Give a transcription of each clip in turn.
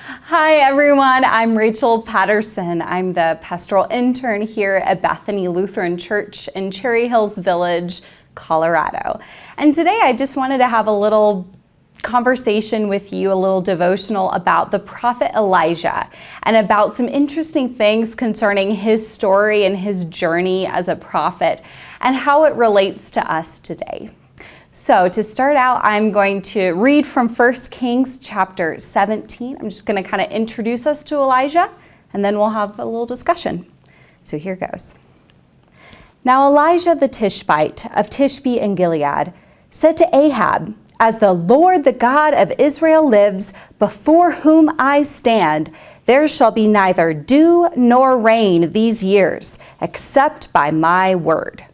Hi everyone, I'm Rachel Patterson. I'm the pastoral intern here at Bethany Lutheran Church in Cherry Hills Village, Colorado. And today I just wanted to have a little conversation with you, a little devotional about the prophet Elijah and about some interesting things concerning his story and his journey as a prophet and how it relates to us today. So to start out, I'm going to read from 1 Kings chapter 17. I'm just going to kind of introduce us to Elijah, and then we'll have a little discussion. So here goes. Now Elijah the Tishbite of Tishbe in Gilead said to Ahab, "As the Lord, the God of Israel lives, before whom I stand, there shall be neither dew nor rain these years, except by my word."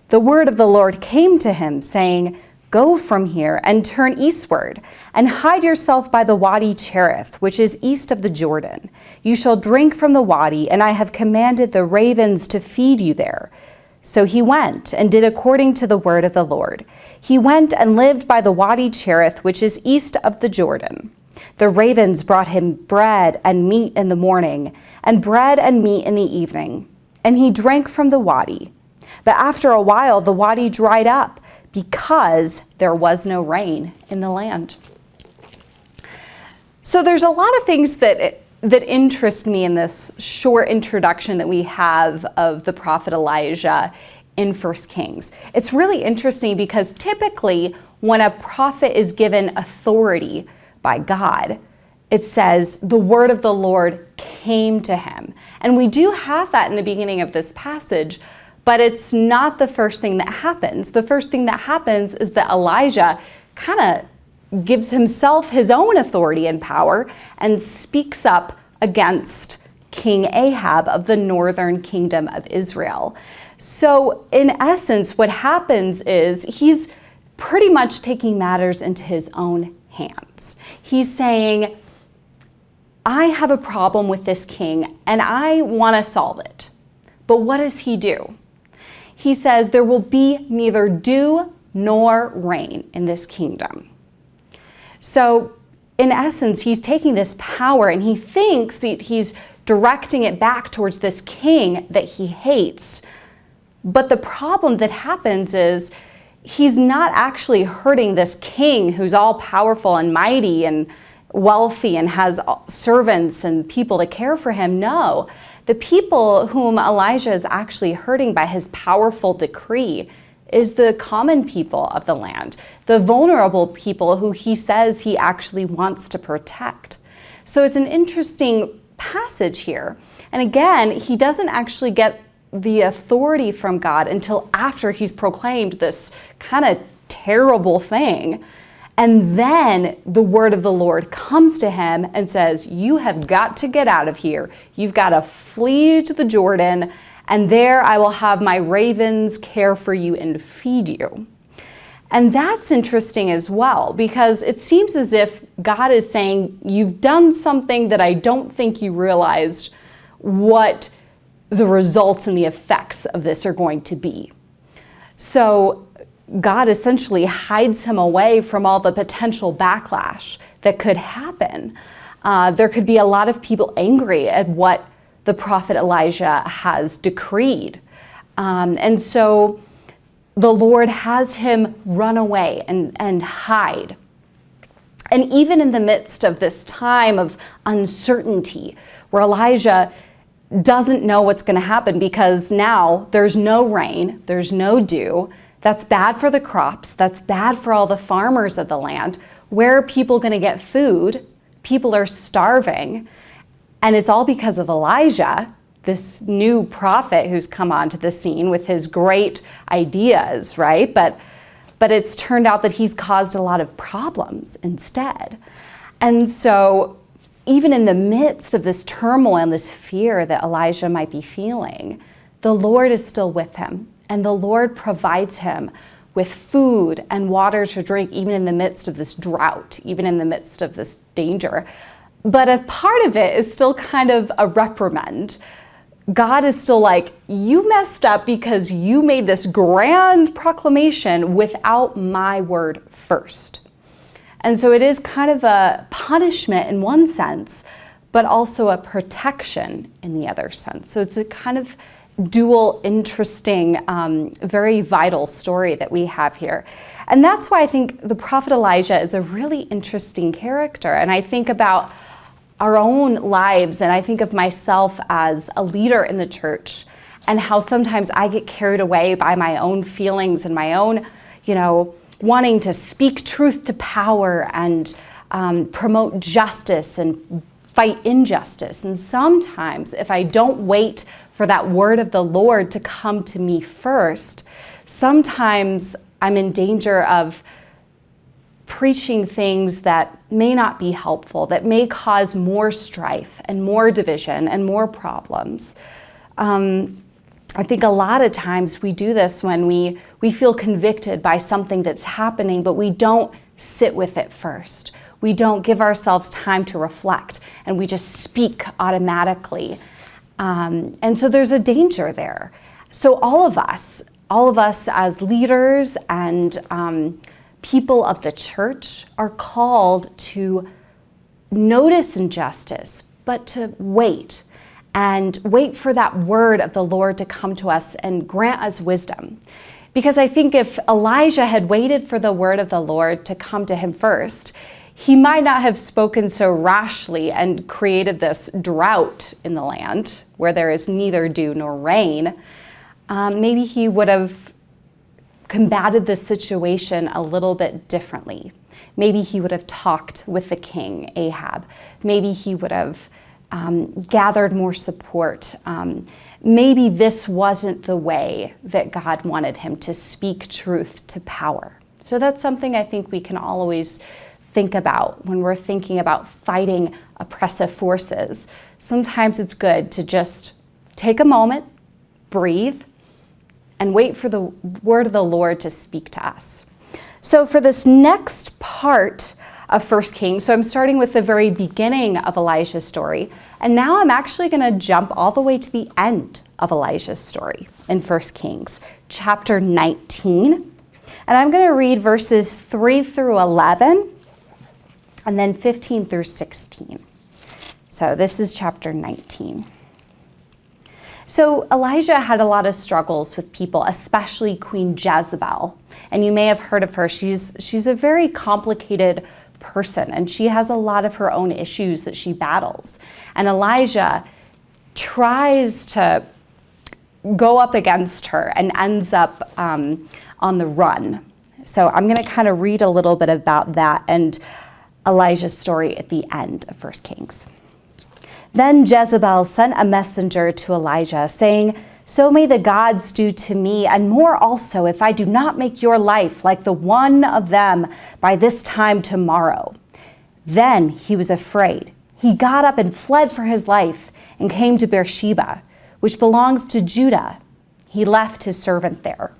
The word of the Lord came to him, saying, "Go from here and turn eastward, and hide yourself by the Wadi Cherith, which is east of the Jordan. You shall drink from the wadi, and I have commanded the ravens to feed you there." So he went and did according to the word of the Lord. He went and lived by the Wadi Cherith, which is east of the Jordan. The ravens brought him bread and meat in the morning, and bread and meat in the evening, and he drank from the wadi. But after a while, the wadi dried up because there was no rain in the land. So there's a lot of things that interest me in this short introduction that we have of the prophet Elijah in 1 Kings. It's really interesting because typically when a prophet is given authority by God, it says the word of the Lord came to him. And we do have that in the beginning of this passage, but it's not the first thing that happens. The first thing that happens is that Elijah kind of gives himself his own authority and power and speaks up against King Ahab of the northern kingdom of Israel. So in essence, what happens is he's pretty much taking matters into his own hands. He's saying, I have a problem with this king and I want to solve it. But what does he do? He says there will be neither dew nor rain in this kingdom. So in essence, he's taking this power and he thinks that he's directing it back towards this king that he hates. But the problem that happens is he's not actually hurting this king who's all powerful and mighty and wealthy and has servants and people to care for him. No, the people whom Elijah is actually hurting by his powerful decree is the common people of the land, the vulnerable people who he says he actually wants to protect. So it's an interesting passage here. And again, he doesn't actually get the authority from God until after he's proclaimed this kind of terrible thing. And then the word of the Lord comes to him and says, you have got to get out of here. You've got to flee to the Jordan, and there I will have my ravens care for you and feed you. And that's interesting as well, because it seems as if God is saying, you've done something that I don't think you realized what the results and the effects of this are going to be. So God essentially hides him away from all the potential backlash that could happen. There could be a lot of people angry at what the prophet Elijah has decreed. And so the Lord has him run away and hide. And even in the midst of this time of uncertainty, where Elijah doesn't know what's going to happen because now there's no rain, there's no dew. That's bad for the crops. That's bad for all the farmers of the land. Where are people going to get food? People are starving. And it's all because of Elijah, this new prophet who's come onto the scene with his great ideas, right? But it's turned out that he's caused a lot of problems instead. And so even in the midst of this turmoil and this fear that Elijah might be feeling, the Lord is still with him. And the Lord provides him with food and water to drink, even in the midst of this drought, even in the midst of this danger. But a part of it is still kind of a reprimand. God is still like, you messed up because you made this grand proclamation without my word first. And so it is kind of a punishment in one sense, but also a protection in the other sense. So it's a kind of dual, interesting, very vital story that we have here. And that's why I think the prophet Elijah is a really interesting character. And I think about our own lives, and I think of myself as a leader in the church, and how sometimes I get carried away by my own feelings and my own, wanting to speak truth to power and promote justice and fight injustice. And sometimes if I don't wait for that word of the Lord to come to me first, sometimes I'm in danger of preaching things that may not be helpful, that may cause more strife and more division and more problems. I think a lot of times we do this when we feel convicted by something that's happening, but we don't sit with it first. We don't give ourselves time to reflect, and we just speak automatically. And so there's a danger there. So all of us as leaders and people of the church are called to notice injustice, but to wait for that word of the Lord to come to us and grant us wisdom. Because I think if Elijah had waited for the word of the Lord to come to him first, he might not have spoken so rashly and created this drought in the land where there is neither dew nor rain. Maybe he would have combated the situation a little bit differently. Maybe he would have talked with the king, Ahab. Maybe he would have gathered more support. Maybe this wasn't the way that God wanted him to speak truth to power. So that's something I think we can always think about when we're thinking about fighting oppressive forces. Sometimes it's good to just take a moment, breathe, and wait for the word of the Lord to speak to us. So for this next part of 1 Kings, so I'm starting with the very beginning of Elijah's story, and now I'm actually going to jump all the way to the end of Elijah's story in 1 Kings, chapter 19. And I'm going to read verses 3 through 11, and then 15 through 16. So this is chapter 19. So Elijah had a lot of struggles with people, especially Queen Jezebel. And you may have heard of her. She's a very complicated person, and she has a lot of her own issues that she battles. And Elijah tries to go up against her and ends up on the run. So I'm going to kind of read a little bit about that and Elijah's story at the end of 1 Kings. Then Jezebel sent a messenger to Elijah, saying, "So may the gods do to me, and more also, if I do not make your life like the one of them by this time tomorrow." Then he was afraid. He got up and fled for his life and came to Beersheba, which belongs to Judah. He left his servant there.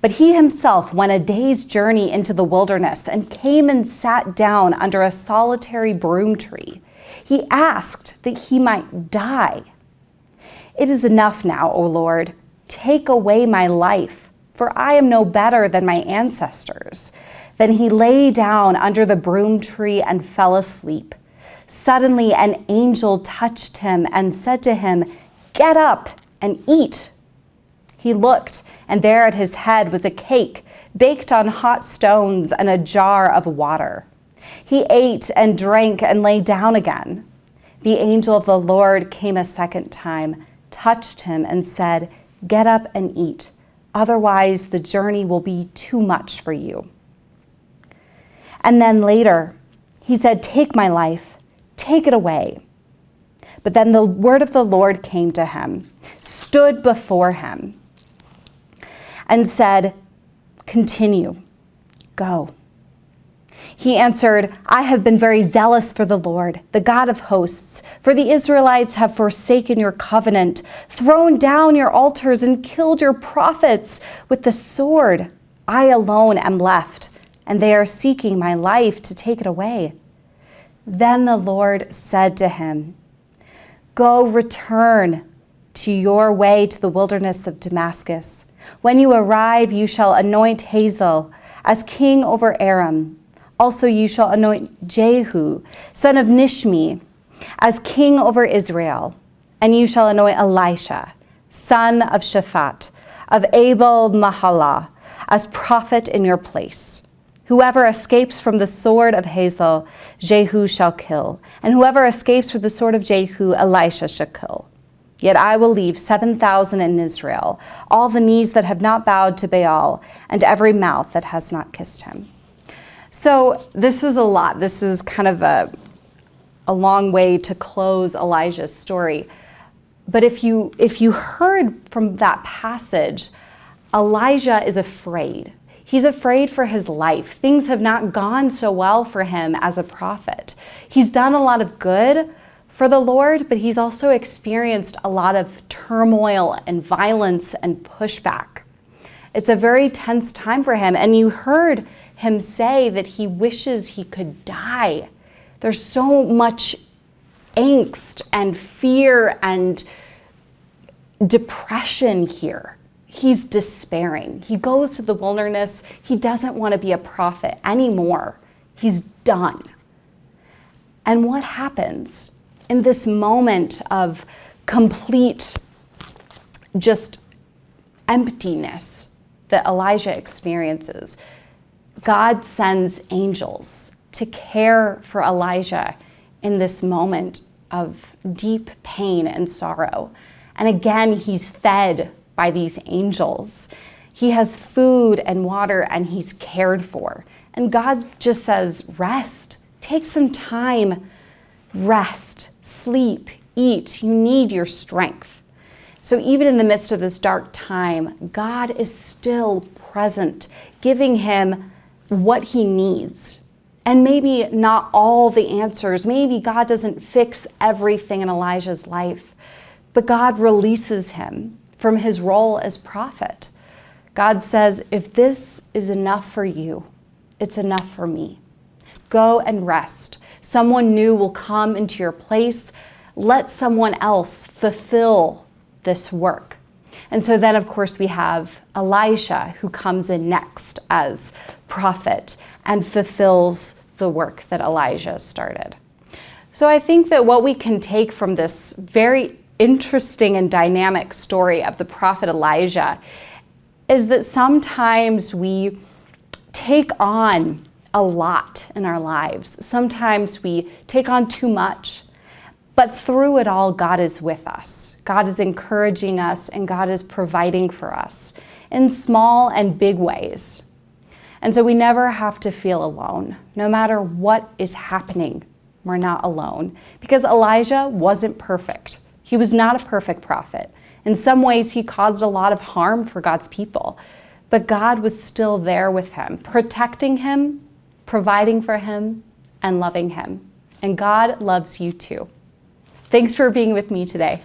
But he himself went a day's journey into the wilderness and came and sat down under a solitary broom tree. He asked that he might die. "It is enough now, O Lord. Take away my life, for I am no better than my ancestors." Then he lay down under the broom tree and fell asleep. Suddenly an angel touched him and said to him, "Get up and eat." He looked, and there at his head was a cake baked on hot stones and a jar of water. He ate and drank and lay down again. The angel of the Lord came a second time, touched him, and said, "Get up and eat. Otherwise, the journey will be too much for you." And then later, he said, "Take my life, take it away." But then the word of the Lord came to him, stood before him, and said, "Continue, go." He answered, "I have been very zealous for the Lord, the God of hosts, for the Israelites have forsaken your covenant, thrown down your altars, and killed your prophets with the sword. I alone am left, and they are seeking my life to take it away." Then the Lord said to him, "Go, return to your way to the wilderness of Damascus. When you arrive, you shall anoint Hazael as king over Aram. Also you shall anoint Jehu, son of Nishmi, as king over Israel. And you shall anoint Elisha, son of Shaphat, of Abel Mahalah, as prophet in your place. Whoever escapes from the sword of Hazael, Jehu shall kill, and whoever escapes from the sword of Jehu, Elisha shall kill. Yet I will leave 7,000 in Israel, all the knees that have not bowed to Baal, and every mouth that has not kissed him. So this is a lot. This is kind of a long way to close Elijah's story. But if you heard from that passage, Elijah is afraid. He's afraid for his life. Things have not gone so well for him as a prophet. He's done a lot of good for the Lord, but he's also experienced a lot of turmoil and violence and pushback. It's a very tense time for him. And you heard him say that he wishes he could die. There's so much angst and fear and depression here. He's despairing. He goes to the wilderness. He doesn't want to be a prophet anymore. He's done. And what happens in this moment of complete just emptiness that Elijah experiences? God sends angels to care for Elijah in this moment of deep pain and sorrow. And again, he's fed by these angels. He has food and water and he's cared for. And God just says, rest, take some time, rest, sleep, eat. You need your strength. So even in the midst of this dark time, God is still present, giving him what he needs. And maybe not all the answers. Maybe God doesn't fix everything in Elijah's life, but God releases him from his role as prophet. God says, if this is enough for you, it's enough for me. Go and rest. Someone new will come into your place. Let someone else fulfill this work. And so then, of course, we have Elisha, who comes in next as prophet and fulfills the work that Elijah started. So I think that what we can take from this very interesting and dynamic story of the prophet Elijah is that sometimes we take on a lot in our lives. Sometimes we take on too much, but through it all, God is with us. God is encouraging us and God is providing for us in small and big ways. And so we never have to feel alone. No matter what is happening, we're not alone. Because Elijah wasn't perfect. He was not a perfect prophet. In some ways, he caused a lot of harm for God's people. But God was still there with him, protecting him, providing for him, and loving him. And God loves you too. Thanks for being with me today.